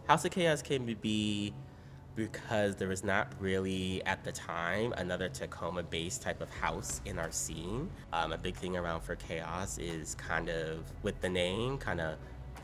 House of Chaos came to be because there was not really, at the time, another Tacoma-based type of house in our scene. A big thing around for Chaos is kind of, with the name, kind of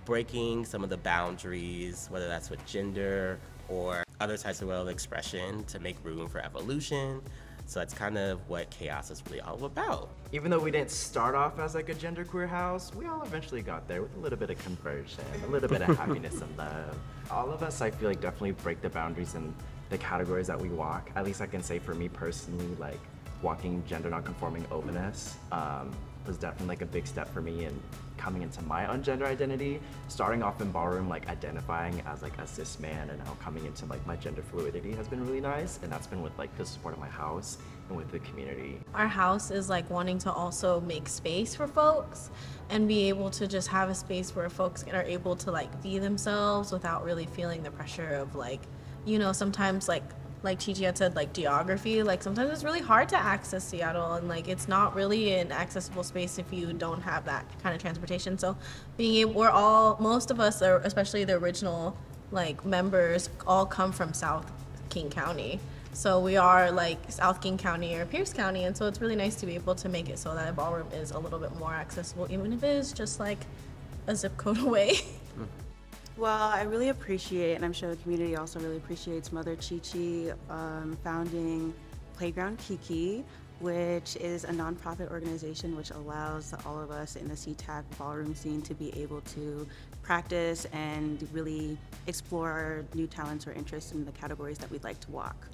breaking some of the boundaries, whether that's with gender or other types of world expression to make room for evolution. So that's kind of what Chaos is really all about. Even though we didn't start off as like a genderqueer house, we all eventually got there with a little bit of conversion, a little bit of happiness and love. All of us, I feel like, definitely break the boundaries in the categories that we walk. At least I can say for me personally, like walking gender non-conforming openness was definitely like a big step for me in coming into my own gender identity. Starting off in ballroom, like identifying as like a cis man, and now coming into like my gender fluidity has been really nice, and that's been with like the support of my house and with the community. Our house is like wanting to also make space for folks and be able to just have a space where folks are able to like be themselves without really feeling the pressure of like, you know, sometimes like Kiki had said, like geography, like sometimes it's really hard to access Seattle, and like it's not really an accessible space if you don't have that kind of transportation. So being able, most of us are, especially the original like members, all come from South King County. So we are like South King County or Pierce County, and so it's really nice to be able to make it so that a ballroom is a little bit more accessible, even if it is just like a zip code away. Well, I really appreciate, and I'm sure the community also really appreciates Mother Chi founding Playground Kiki, which is a nonprofit organization which allows all of us in the CTAC ballroom scene to be able to practice and really explore our new talents or interests in the categories that we'd like to walk.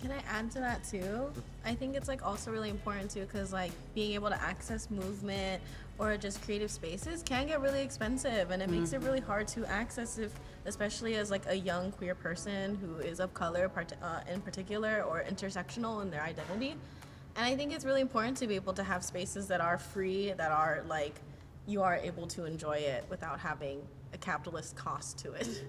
Can I add to that too? I think it's like also really important too, because like being able to access movement or just creative spaces can get really expensive, and it makes it really hard to access, if especially as like a young queer person who is of color in particular, or intersectional in their identity. And I think it's really important to be able to have spaces that are free, that are like you are able to enjoy it without having a capitalist cost to it.